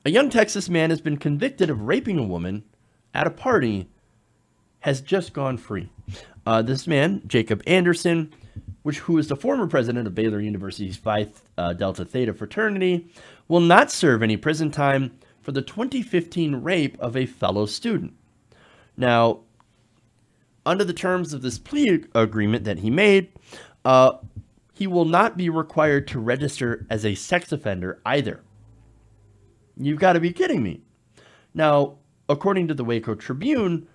A young Texas man has been convicted of raping a woman at a party, has just gone free. This man, Jacob Anderson, who is the former president of Baylor University's Phi Delta Theta fraternity, will not serve any prison time for the 2015 rape of a fellow student. Now, under the terms of this plea agreement that he made, he will not be required to register as a sex offender either. You've got to be kidding me. Now, according to the Waco Tribune,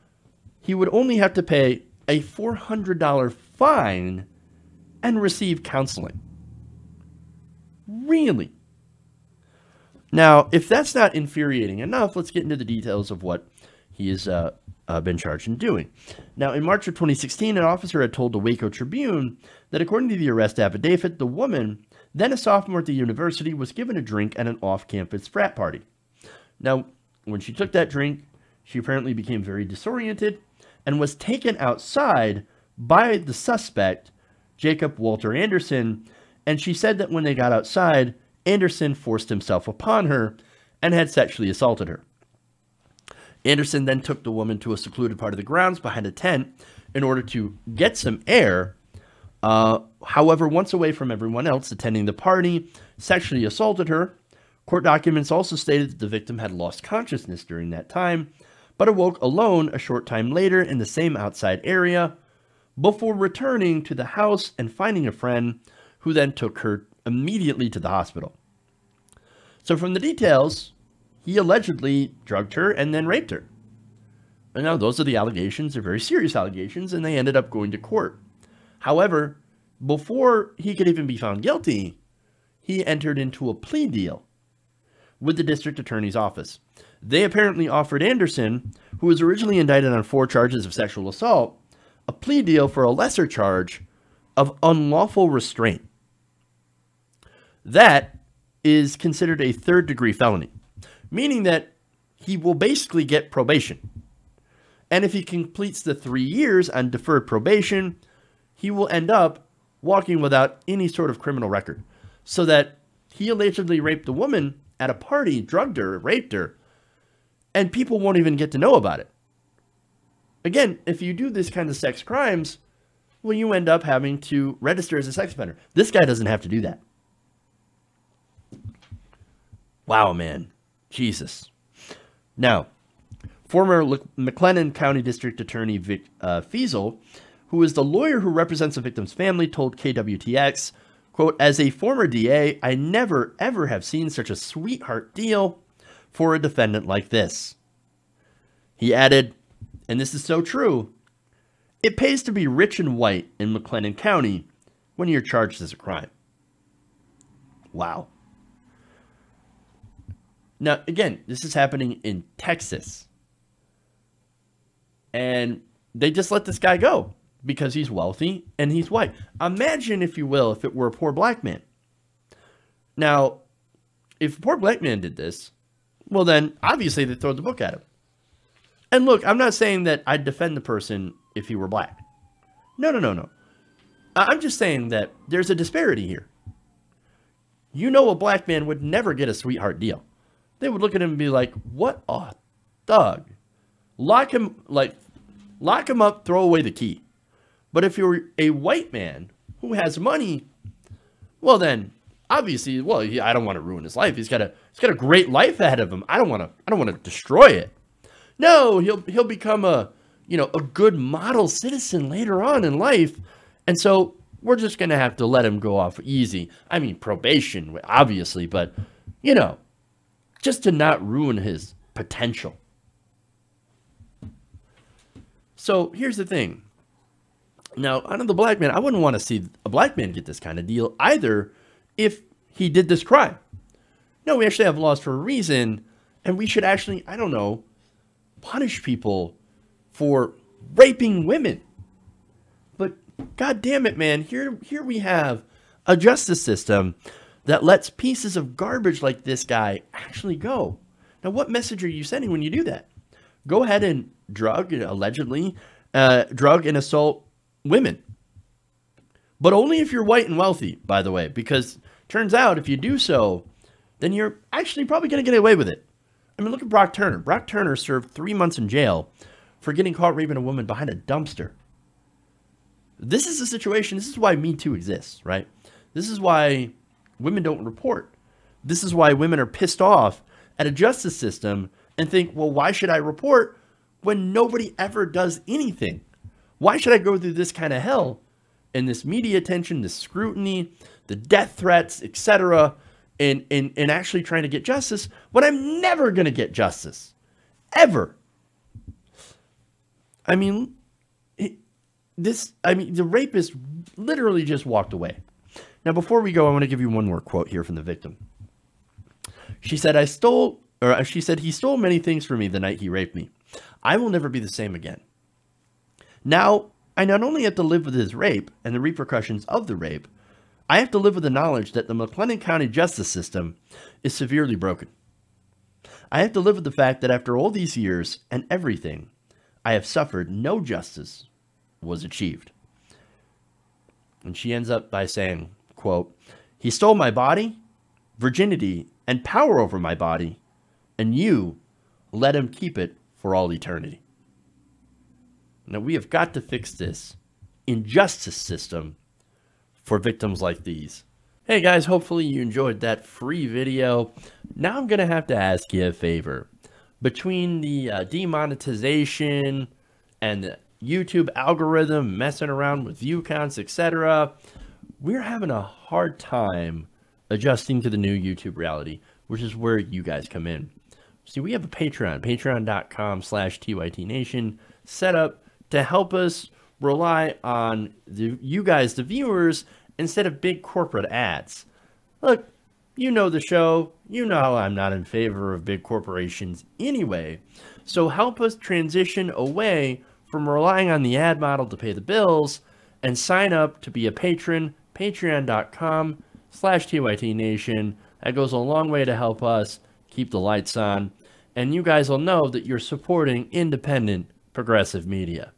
he would only have to pay a $400 fine and receive counseling. Really? Now, if that's not infuriating enough, let's get into the details of what he has been charged in doing. Now, in March of 2016, an officer had told the Waco Tribune that according to the arrest affidavit, the woman, then a sophomore at the university, was given a drink at an off-campus frat party. Now, when she took that drink, she apparently became very disoriented and was taken outside by the suspect, Jacob Walter Anderson, and she said that when they got outside, Anderson forced himself upon her and had sexually assaulted her. Anderson then took the woman to a secluded part of the grounds behind a tent in order to get some air. However, once away from everyone else attending the party, sexually assaulted her. Court documents also stated that the victim had lost consciousness during that time, but awoke alone a short time later in the same outside area before returning to the house and finding a friend who then took her immediately to the hospital. So from the details, he allegedly drugged her and then raped her. And now those are the allegations. They're very serious allegations, and they ended up going to court. However, before he could even be found guilty, he entered into a plea deal with the district attorney's office. They apparently offered Anderson, who was originally indicted on 4 charges of sexual assault, a plea deal for a lesser charge of unlawful restraint. That is considered a third-degree felony, meaning that he will basically get probation. And if he completes the 3 years on deferred probation, he will end up walking without any sort of criminal record. So that he allegedly raped a woman at a party, drugged her, raped her, and people won't even get to know about it. Again, if you do this kind of sex crimes, well, you end up having to register as a sex offender. This guy doesn't have to do that. Wow, man. Jesus. Now, former McLennan County District Attorney Vic Feasel, who is the lawyer who represents the victim's family, told KWTX, quote, "As a former DA, I never, ever have seen such a sweetheart deal for a defendant like this." He added, and this is so true, "It pays to be rich and white in McLennan County when you're charged as a crime." Wow. Now, again, this is happening in Texas. And they just let this guy go because he's wealthy and he's white. Imagine, if you will, if it were a poor black man. Now, if a poor black man did this, well then, obviously they throw the book at him. And look, I'm not saying that I'd defend the person if he were black. No. I'm just saying that there's a disparity here. You know, a black man would never get a sweetheart deal. They would look at him and be like, what a thug. Lock him up, throw away the key. But if you're a white man who has money, well then, obviously, well, I don't want to ruin his life. He's got a great life ahead of him. I don't want to destroy it. No, he'll become a good model citizen later on in life. And so we're just going to have to let him go off easy. I mean, probation, obviously, but, just to not ruin his potential. So here's the thing. Now, out of the black man, I wouldn't want to see a black man get this kind of deal either if he did this crime. No, we actually have laws for a reason, and we should actually, punish people for raping women. But God damn it, man, here we have a justice system that lets pieces of garbage like this guy actually go. Now, what message are you sending when you do that? Go ahead and allegedly drug and assault women. But only if you're white and wealthy, by the way, because turns out if you do so, then you're actually probably going to get away with it. I mean, look at Brock Turner. Brock Turner served 3 months in jail for getting caught raping a woman behind a dumpster. This is a situation. This is why Me Too exists, right? This is why women don't report. This is why women are pissed off at a justice system and think, well, why should I report when nobody ever does anything? Why should I go through this kind of hell and this media attention, this scrutiny, the death threats, etc., and actually trying to get justice when I'm never going to get justice? Ever. I mean, the rapist literally just walked away. Now, before we go, I want to give you one more quote here from the victim. She said, she said, he stole many things from me the night he raped me. I will never be the same again. Now, I not only have to live with his rape and the repercussions of the rape, I have to live with the knowledge that the McLennan County justice system is severely broken. I have to live with the fact that after all these years and everything I have suffered, no justice was achieved. And she ends up by saying, quote, he stole my body, virginity, and power over my body, and you let him keep it for all eternity. Now, we have got to fix this injustice system for victims like these. Hey guys, hopefully you enjoyed that free video. Now I'm going to have to ask you a favor. Between the demonetization and the YouTube algorithm messing around with view counts, etc., we're having a hard time adjusting to the new YouTube reality, which is where you guys come in. See, we have a Patreon, patreon.com/TYTNation, set up to help us rely on you guys, the viewers, instead of big corporate ads. Look, you know the show. You know how I'm not in favor of big corporations anyway. So help us transition away from relying on the ad model to pay the bills and sign up to be a patron, patreon.com/TYTNation. That goes a long way to help us keep the lights on. And you guys will know that you're supporting independent progressive media.